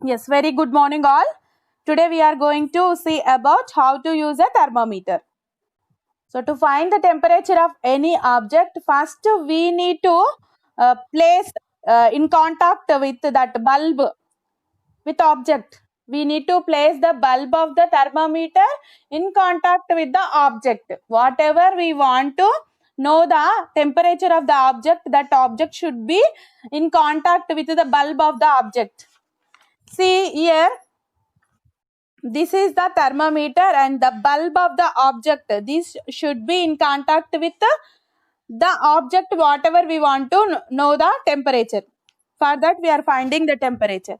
Yes, very good morning all. Today we are going to see about how to use a thermometer. So to find the temperature of any object, first we need to place in contact with that bulb with object. We need to place the bulb of the thermometer in contact with the object. Whatever we want to know the temperature of the object, that object should be in contact with the bulb of the object. See here, this is the thermometer and the bulb of the object. This should be in contact with the object, whatever we want to know the temperature. For that we are finding the temperature.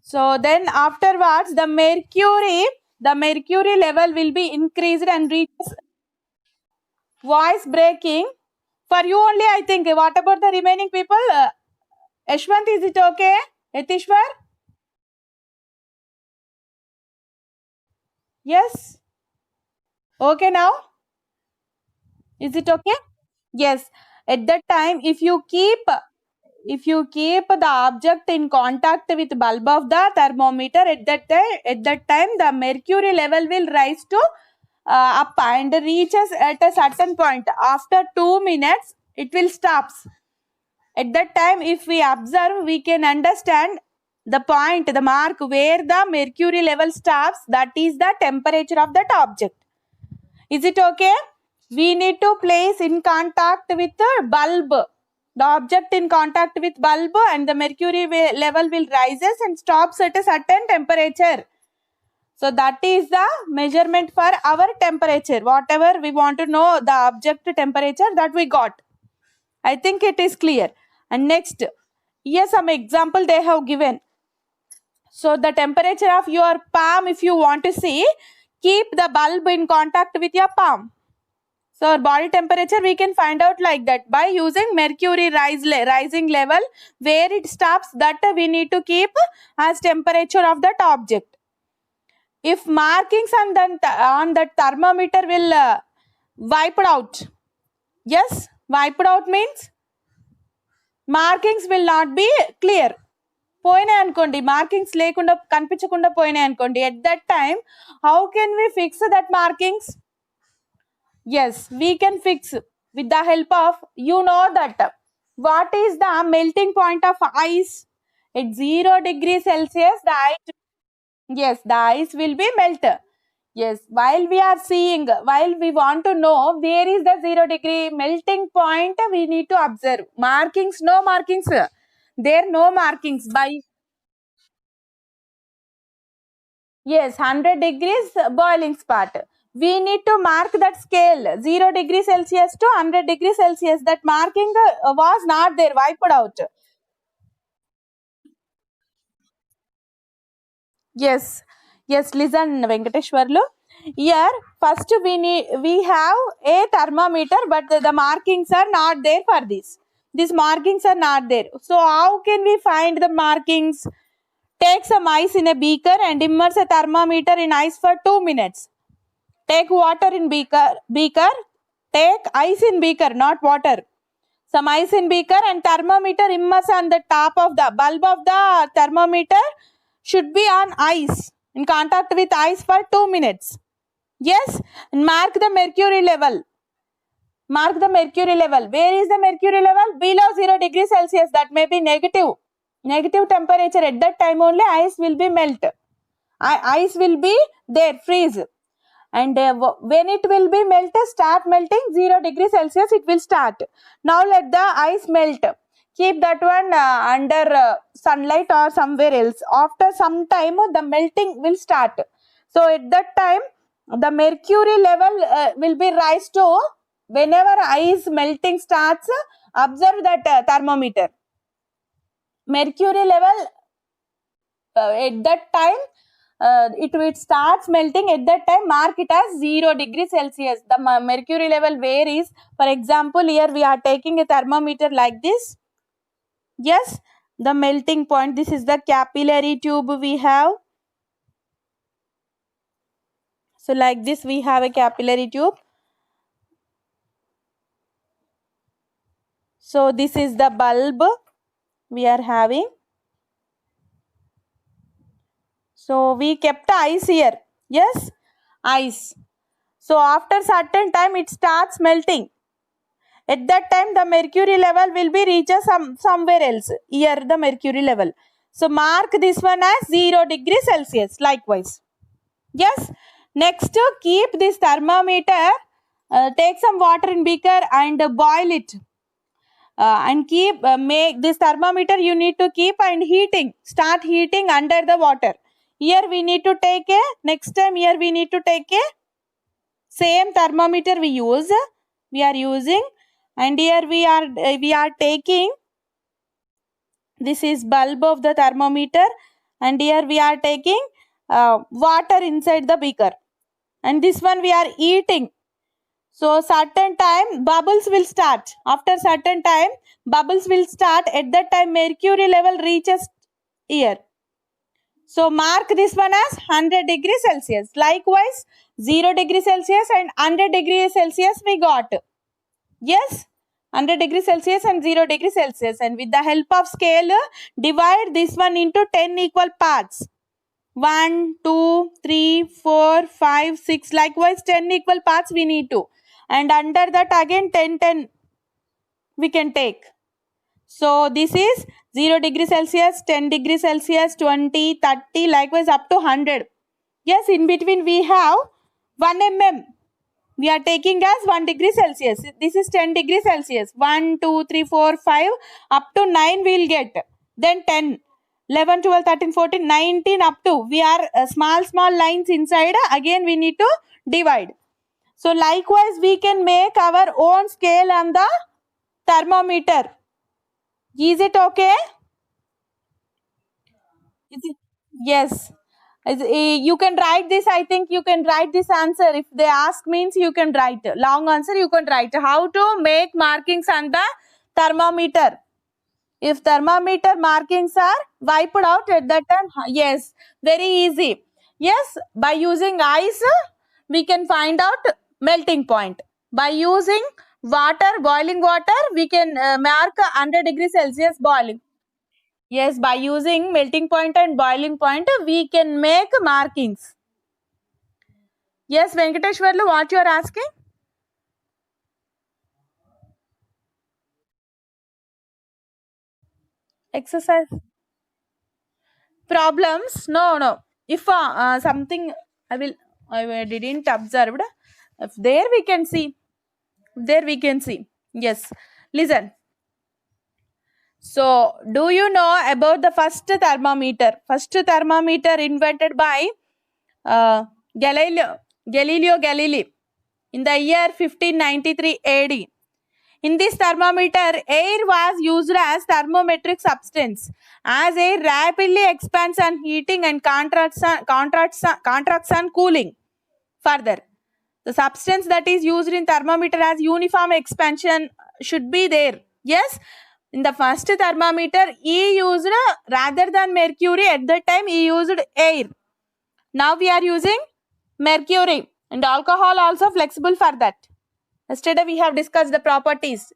So then afterwards the mercury level will be increased and reaches voice breaking. For you only I think. What about the remaining people? Ashwant, is it okay? Yatishwar? Yes? Okay now? Is it okay? Yes. At that time, if you keep the object in contact with bulb of the thermometer, at that time the mercury level will rise to up and reaches at a certain point. After 2 minutes, it will stops. At that time, if we observe, we can understand the point, the mark where the mercury level stops. That is the temperature of that object. Is it okay? We need to place in contact with the bulb. The object in contact with bulb and the mercury level will rises and stops at a certain temperature. So that is the measurement for our temperature. Whatever we want to know the object temperature, that we got. I think it is clear. And next, here some example they have given. So the temperature of your palm, if you want to see, keep the bulb in contact with your palm. So our body temperature we can find out like that by using mercury rising level. Where it stops, that we need to keep as temperature of that object. If markings on that thermometer will wiped out. Yes, wiped out means markings will not be clear. పోయినాయి అనుకోండి, markings లేకుండా కనిపించకుండా పోయినాయి అనుకోండి, at that time how can we fix that markings? Yes, we can fix with the help of, you know that what is the melting point of ice? At 0 degrees Celsius the ice, yes, the ice will be melt. Yes, while we are seeing, while we want to know where is the 0 degree melting point, we need to observe. Markings, no markings, there no markings. By yes, 100 degrees boiling spot. We need to mark that scale 0 degrees Celsius to 100 degrees Celsius. That marking was not there, wiped out. Yes, yes, listen Venkateshwarlu. Here first we have a thermometer, but the markings are not there for this. These markings are not there. So how can we find the markings? Take some ice in a beaker and immerse a thermometer in ice for 2 minutes. Take water in beaker. Take ice in beaker, not water. Some ice in beaker and thermometer immerse on the top of the bulb of the thermometer should be on ice, in contact with ice for 2 minutes. Yes, and mark the mercury level. Mark the mercury level. Where is the mercury level? Below 0 degrees Celsius. That may be negative. Negative temperature. At that time only ice will be melt. Ice will be there, freeze. And when it will be melted, start melting 0 degrees Celsius, it will start. Now let the ice melt. Keep that one under sunlight or somewhere else. After some time, the melting will start. So at that time, the mercury level will be rise to, whenever ice melting starts, observe that thermometer. Mercury level at that time, it starts melting. At that time, mark it as 0 degrees Celsius. The mercury level varies. For example, here we are taking a thermometer like this. Yes, the melting point. This is the capillary tube we have. So like this we have a capillary tube. So this is the bulb we are having. So we kept ice here. Yes, ice. So after certain time it starts melting. At that time the mercury level will be reaches somewhere else. Here the mercury level. So mark this one as 0 degree Celsius. Likewise. Yes. Next, keep this thermometer. Take some water in beaker and boil it. And keep make this thermometer you need to keep and heating. Start heating under the water. Here we need to take a next time. Here we need to take a same thermometer we are using, and here we are taking, this is bulb of the thermometer, and here we are taking water inside the beaker, and this one we are eating. So certain time bubbles will start. After certain time bubbles will start. At that time mercury level reaches here. So mark this one as 100 degrees Celsius. Likewise 0 degree Celsius and 100 degrees Celsius we got. Yes, 100 degrees Celsius and 0 degree Celsius, and with the help of scale divide this one into 10 equal parts. 1, 2, 3, 4, 5, 6. Likewise 10 equal parts we need to, and under that again 10 we can take. So this is 0 degree Celsius, 10 degree Celsius, 20, 30, likewise up to 100. Yes, in between we have 1 mm. We are taking as 1 degree Celsius. This is 10 degree Celsius. 1, 2, 3, 4, 5, up to 9 we will get. Then 10, 11, 12, 13, 14, 19 up to. We are small lines inside. Again we need to divide. So likewise we can make our own scale on the thermometer. Is it okay? Yes. You can write this. I think you can write this answer. If they ask means you can write. Long answer you can write. How to make markings on the thermometer. If thermometer markings are wiped out at that time. Yes. Very easy. Yes. By using ice we can find out melting point. By using water, boiling water, we can mark 100 degrees Celsius boiling. Yes, by using melting point and boiling point, we can make markings. Yes, Venkateshwarlu, what you are asking? Exercise. Problems? No. If something I didn't observe. If there we can see. Yes. Listen. So, do you know about the first thermometer? First thermometer invented by Galileo Galilei in the year 1593 AD. In this thermometer, air was used as thermometric substance, as air rapidly expands on heating and contracts on cooling. Further, the substance that is used in thermometer as uniform expansion should be there. Yes, in the first thermometer, he used rather than mercury. At that time, he used air. Now we are using mercury, and alcohol also flexible for that. Yesterday we have discussed the properties.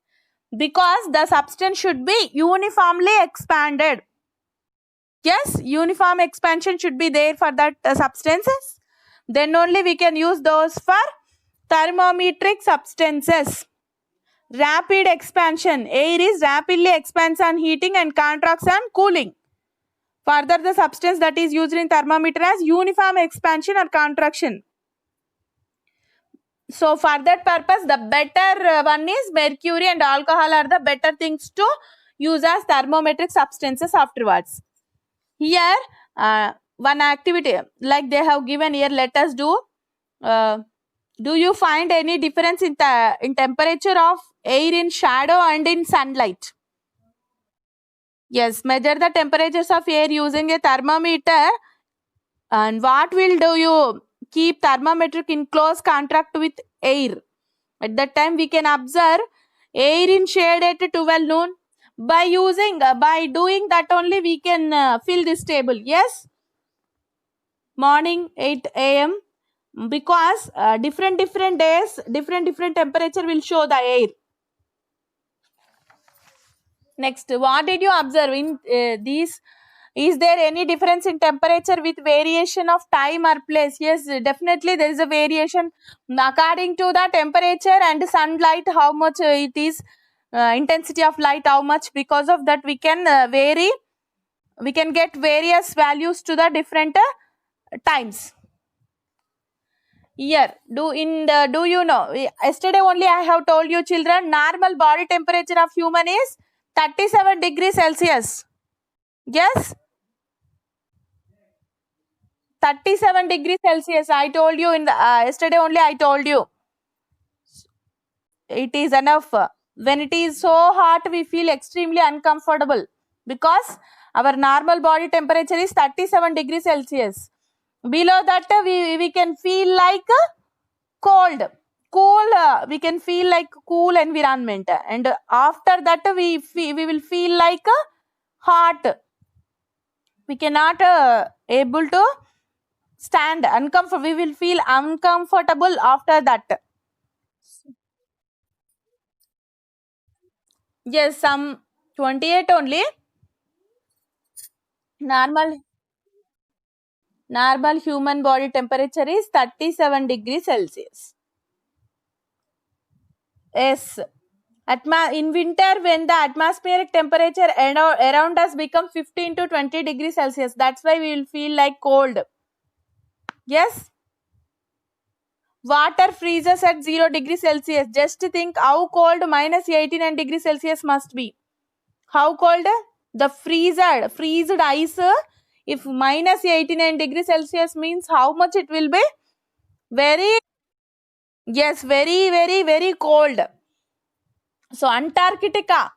Because the substance should be uniformly expanded. Yes, uniform expansion should be there for that substances. Then only we can use those for thermometric substances. Rapid expansion. Air is rapidly expands on heating and contracts on cooling. Further, the substance that is used in thermometer as uniform expansion or contraction. So for that purpose, the better one is mercury and alcohol are the better things to use as thermometric substances afterwards. Here, one activity like they have given here, let us do. Do you find any difference in temperature of air in shadow and in sunlight? Yes, measure the temperatures of air using a thermometer. And what will do you keep thermometric in close contact with air? At that time we can observe air in shade at 12 noon. By doing that only we can fill this table. Yes, morning 8 a.m. because different days different temperature will show the air. Next, what did you observe in these Is there any difference in temperature with variation of time or place? Yes, definitely there is a variation according to the temperature and sunlight, how much it is, intensity of light, how much. Because of that, we can vary. We can get various values to the different times. Here, do you know? Yesterday only I have told you, children, normal body temperature of human is 37 degrees Celsius. Yes, 37 degrees Celsius. I told you in the yesterday only. I told you it is enough. When it is so hot, we feel extremely uncomfortable because our normal body temperature is 37 degrees Celsius. Below that, we can feel like cold, cool. We can feel like cool environment, and after that, we will feel like hot. We cannot able to stand uncomfortable. We will feel uncomfortable after that. Yes, some 28 only. Normal human body temperature is 37 degrees Celsius. Yes. In winter, when the atmospheric temperature around us becomes 15 to 20 degrees Celsius, that's why we will feel like cold. Yes. Water freezes at 0 degrees Celsius. Just think how cold minus 89 degrees Celsius must be. How cold? The freezed ice, if minus 89 degrees Celsius means how much it will be? Very, yes, very, very, very cold. So Antarctica,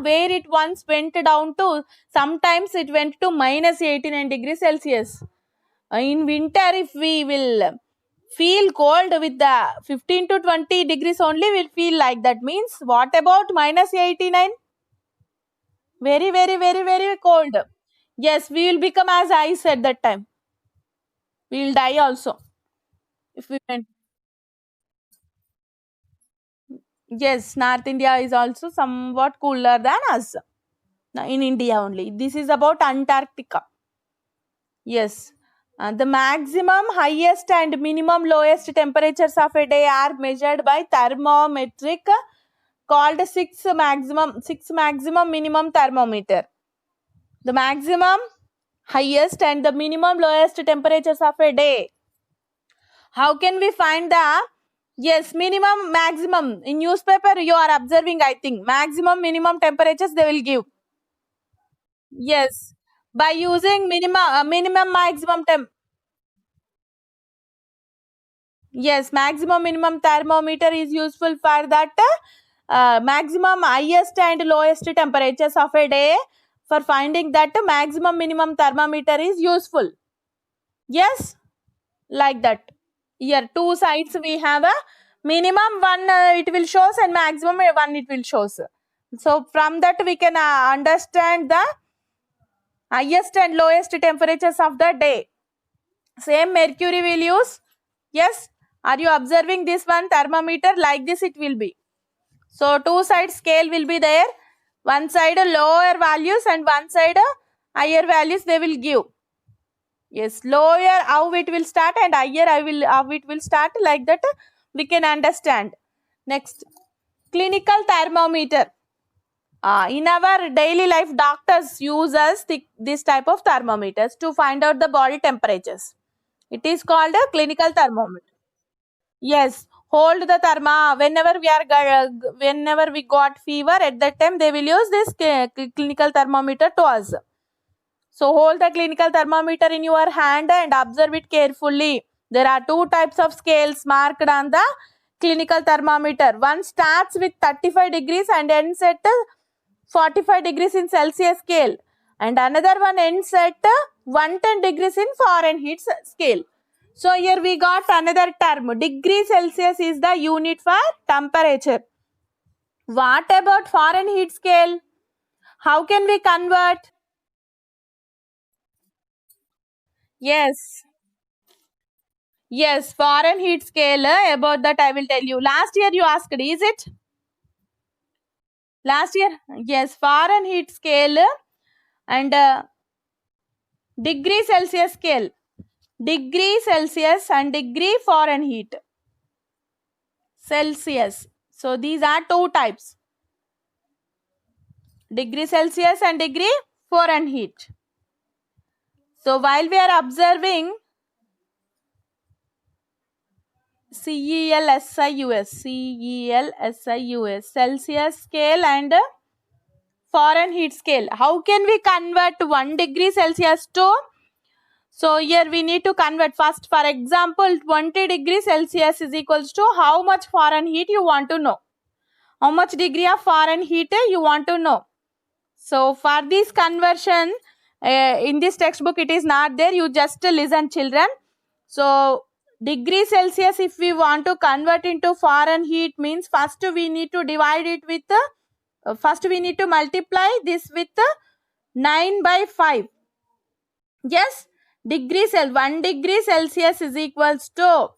where it once went down to, sometimes it went to minus 89 degrees Celsius. In winter, if we will feel cold with the 15 to 20 degrees only, we'll feel like that. Means what about minus 89? Very, very, very, very cold. Yes, we will become as ice at that time. We will die also. If we went. Yes, North India is also somewhat cooler than us. In India only. This is about Antarctica. Yes. The maximum, highest and minimum lowest temperatures of a day are measured by thermometric called 6 maximum minimum thermometer. The maximum, highest and the minimum lowest temperatures of a day. How can we find the, yes, minimum, maximum? In newspaper you are observing, I think, maximum, minimum temperatures they will give. Yes, by using minimum, maximum temp. Yes, maximum, minimum thermometer is useful for that maximum, highest and lowest temperatures of a day. For finding that maximum, minimum thermometer is useful. Yes, like that. Here two sides we have a minimum one it will shows and maximum one it will shows. So from that we can understand the highest and lowest temperatures of the day. Same mercury will use. Yes, are you observing this one thermometer? Like this it will be. So two side scale will be there. One side lower values and one side higher values they will give. Yes, lower how it will start and higher how it will start, like that we can understand. Next, clinical thermometer. In our daily life, doctors use this type of thermometers to find out the body temperatures. It is called a clinical thermometer. Yes, hold the therma whenever we got fever, at that time they will use this clinical thermometer to us. So hold the clinical thermometer in your hand and observe it carefully. There are two types of scales marked on the clinical thermometer. One starts with 35 degrees and ends at 45 degrees in Celsius scale, and another one ends at 110 degrees in Fahrenheit scale. So here we got another term. Degree Celsius is the unit for temperature. What about Fahrenheit scale? How can we convert? Yes. Yes, Fahrenheit scale. About that I will tell you. Last year you asked, is it? Last year? Yes, Fahrenheit scale. and degree Celsius scale, degree Celsius and degree Fahrenheit. Celsius. So these are two types, degree Celsius and degree Fahrenheit. So while we are observing CELSIUS, Celsius scale and Fahrenheit scale, how can we convert 1 degree Celsius to? So here we need to convert first. For example, 20 degrees Celsius is equals to how much Fahrenheit you want to know. How much degree of Fahrenheit you want to know. So for this conversion, in this textbook it is not there. You just listen, children. So degree Celsius, if we want to convert into Fahrenheit, means first we need to divide it with, first we need to multiply this with 9 by 5. Yes, 1 degree Celsius is equals to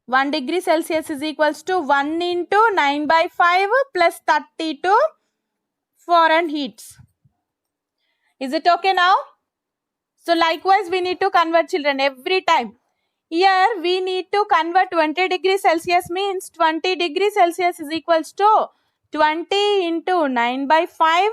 1 degree Celsius is equals to 1 into 9 by 5 plus 32 Fahrenheit. Is it okay now? So likewise we need to convert, children, every time. Here we need to convert 20 degrees Celsius, means 20 degrees Celsius is equals to 20 into 9 by 5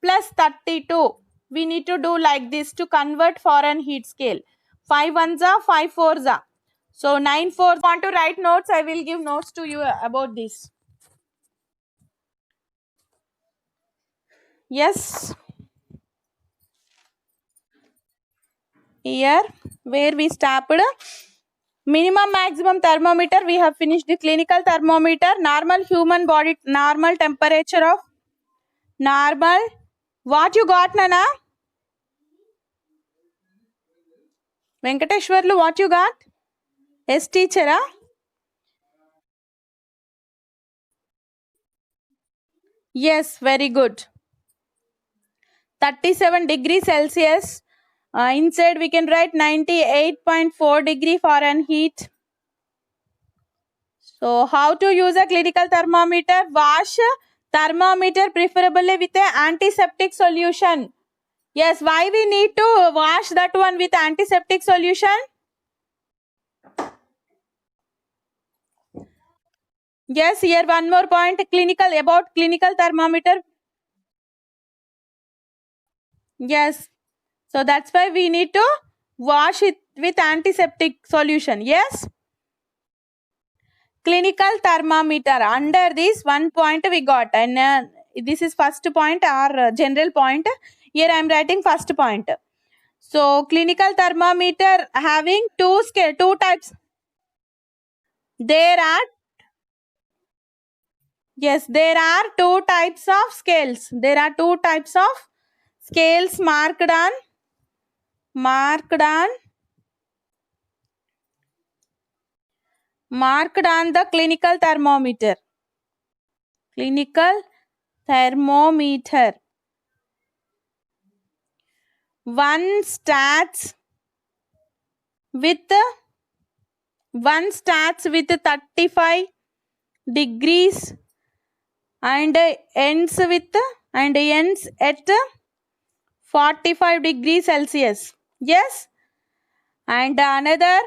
plus 32. We need to do like this to convert Fahrenheit scale. 5 ones are 5 fours are. So 9 fours. Want to write notes? I will give notes to you about this. Yes. Here where we stopped, minimum maximum thermometer, we have finished the clinical thermometer, normal human body, normal temperature of normal. What you got, Nana? Venkateshwarlu, what you got? Yes, teacher. Huh? Yes, very good. 37 degrees Celsius. Inside we can write 98.4 degree Fahrenheit. So how to use a clinical thermometer? Wash thermometer preferably with an antiseptic solution. Yes, why we need to wash that one with antiseptic solution? Yes, here one more point, about clinical thermometer. Yes, so that's why we need to wash it with antiseptic solution. Yes, clinical thermometer, under this one point we got, and this is first point or general point. Here I am writing first point. So clinical thermometer having two types. There are two types of scales. There are two types of scales marked on the clinical thermometer. Clinical thermometer. One starts with 35 degrees and ends at 45 degrees Celsius. Yes, and another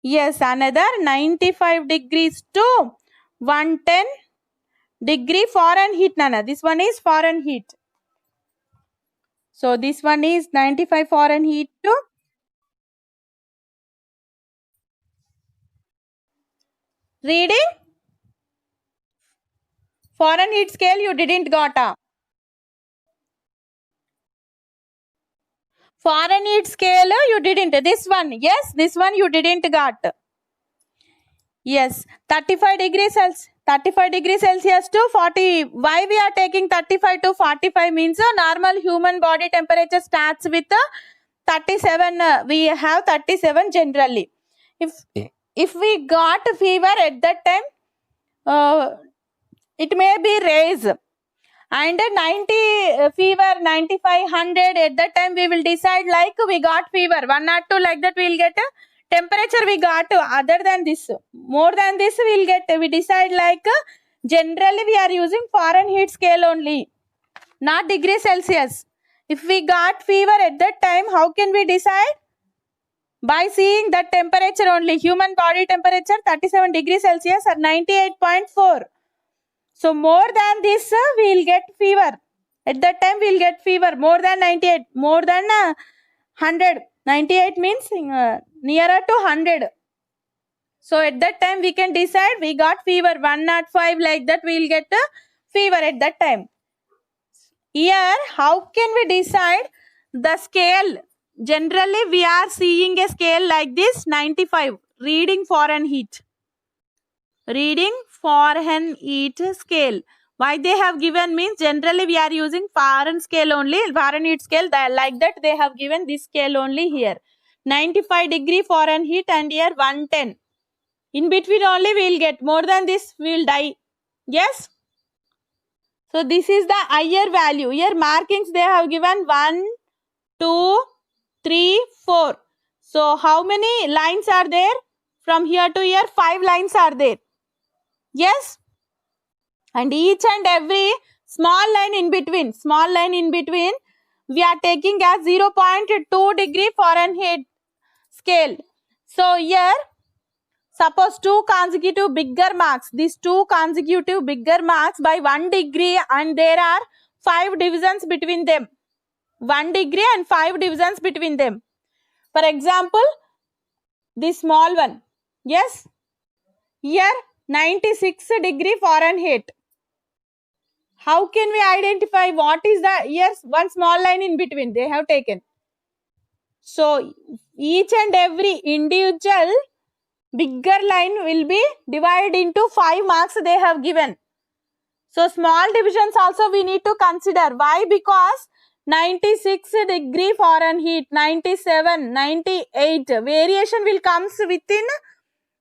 yes, another 95 degrees to 110 degree Fahrenheit. Nana, this one is Fahrenheit. So this one is 95 Fahrenheit to reading Fahrenheit scale you didn't got a Fahrenheit scale you didn't. This one, yes, this one you didn't got. Yes, 35 degrees Celsius to 40. Why we are taking 35 to 45 means normal human body temperature starts with 37. We have 37 generally. If we got fever at that time, it may be raised. And 90 fever, 95, 100, at that time we will decide like we got fever. 1 or 2 like that we will get temperature we got. Other than this, more than this we will get, we decide like Generally we are using Fahrenheit scale only, not degree Celsius. If we got fever at that time, how can we decide? By seeing that temperature only. Human body temperature 37 degrees Celsius or 98.4. So more than this, we will get fever. At that time, we will get fever. More than 98, more than 100. 98 means nearer to 100. So at that time, we can decide we got fever 105, like that we will get fever at that time. Here, how can we decide the scale? Generally, we are seeing a scale like this, 95, reading Fahrenheit. Reading Fahrenheit scale. Why they have given means generally we are using Fahrenheit scale only, Fahrenheit scale, like that they have given this scale only here. 95 degree Fahrenheit and here 110. In between only we will get, more than this we will die. Yes? So this is the higher value. Here markings they have given 1, 2, 3, 4. So how many lines are there? From here to here 5 lines are there. Yes? And each and every small line in between, we are taking as 0.2 degree Fahrenheit scale. So here, suppose 2 consecutive bigger marks, these 2 consecutive bigger marks by 1 degree, and there are 5 divisions between them. 1 degree and 5 divisions between them. For example, this small one. Yes? Here 96 degree Fahrenheit. How can we identify what is the, yes, one small line in between they have taken. So each and every individual bigger line will be divided into 5 marks they have given. So small divisions also we need to consider. Why? Because 96 degree Fahrenheit, 97, 98, variation will comes within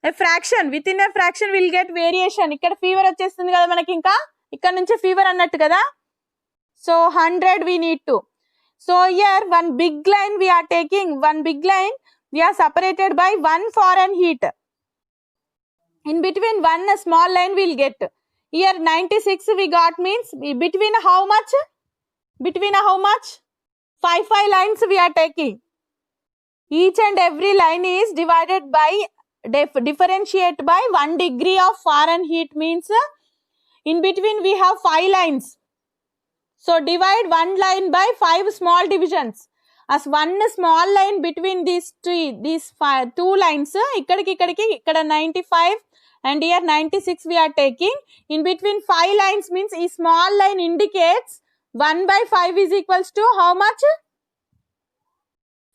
a fraction. Within a fraction will get variation. ఇక్కడ fever వచ్చేస్తుంది కదా మనకి, ఇంకా ఇక్కడ నుంచి fever అన్నట్టు కదా. So 100 we need to. So here one big line we are taking, one big line we are separated by 1 Fahrenheit. In between one small line we will get. Here 96 we got means between how much? Between how much? 5 lines we are taking. Each and every line is divided by, differentiate by 1 degree of Fahrenheit means in between we have 5 lines. So divide 1 line by 5 small divisions. As one small line between these 2 lines, ikkada 95 and here 96 we are taking. In between 5 lines means a small line indicates 1 by 5 is equals to how much?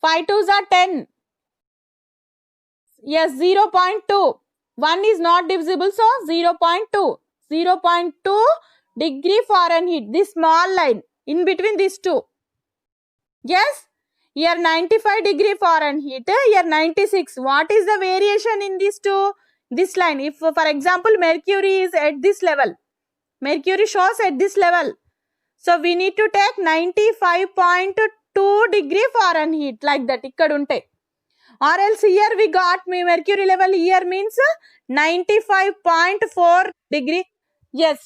5 2s are 10. Yes, 0.2. 1 is not divisible, so 0.2. 0.2 degree Fahrenheit. This small line in between these two. Yes, here 95 degree Fahrenheit, here 96. What is the variation in these two? This line. If for example mercury is at this level, mercury shows at this level. So we need to take 95.2 degree Fahrenheit like that. Ikkada unte. Or else here we got mercury level here means 95.4 degree. Yes.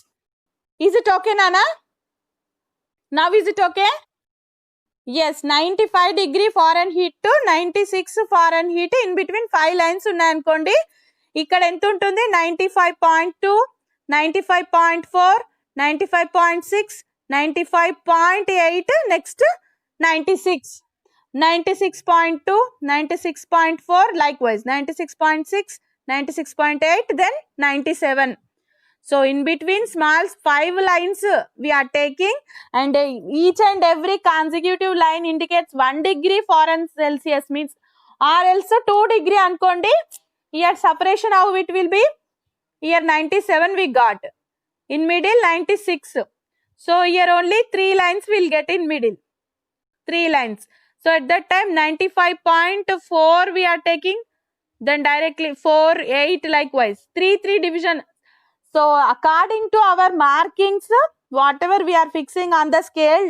Is it okay, Nana? Now is it okay? Yes, 95 degree Fahrenheit to 96 Fahrenheit in between 5 lines ఉన్నాయనుకోండి. ఇక్కడ ఎంత ఉంటుంది? 95.2, 95.4, 95.6, 95.8, next 96. 96.2, 96.4, likewise 96.6, 96.8, then 97. So in between small 5 lines we are taking, and each and every consecutive line indicates 1 degree Fahrenheit Celsius means, or else 2 degree ankondi. Here separation how it will be? Here 97 we got. In middle 96. So here only 3 lines will get in middle. 3 lines. So at that time 95.4 we are taking, then directly 4, 8 likewise. 3 division. So according to our markings, whatever we are fixing on the scale,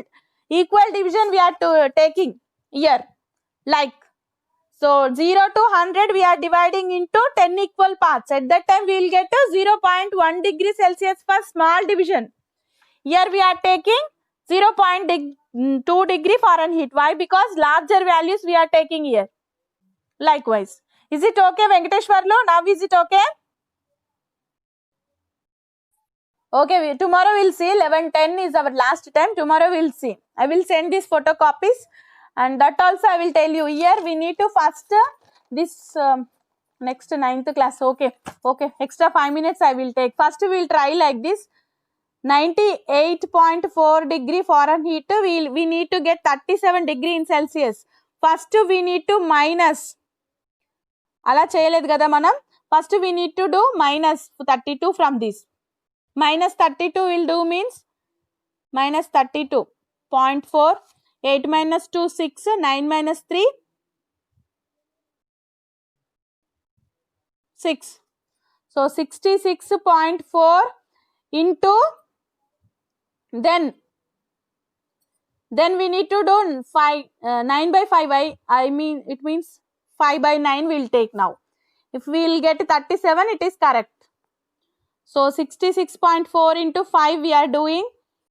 equal division we are taking here. Like, So 0 to 100 we are dividing into 10 equal parts. At that time we will get a 0.1 degree Celsius for small division. Here we are taking 0.2 degree Fahrenheit. Why? Because larger values we are taking here. Likewise. Is it okay, Venkateshwarlu? Now is it okay? Okay, tomorrow we'll see. 11:10 is our last time. Tomorrow we'll see. I will send these photocopies, and that also I will tell you. Here we need to first this next 9th class. Okay, extra 5 minutes I will take. First we will try like this. 98.4 degree Fahrenheit. We need to get 37 degree in Celsius. First we need to minus. Ala cheyaledu kada manam. First we need to do minus 32 from this. Minus 32 will do means minus 32.4, 8 minus 2, 6, 9 minus 3, 6. So 66.4 into, then we need to do 9 by 5. I mean it means 5 by 9 we will take now. If we will get 37, it is correct. So 66.4 into 5 we are doing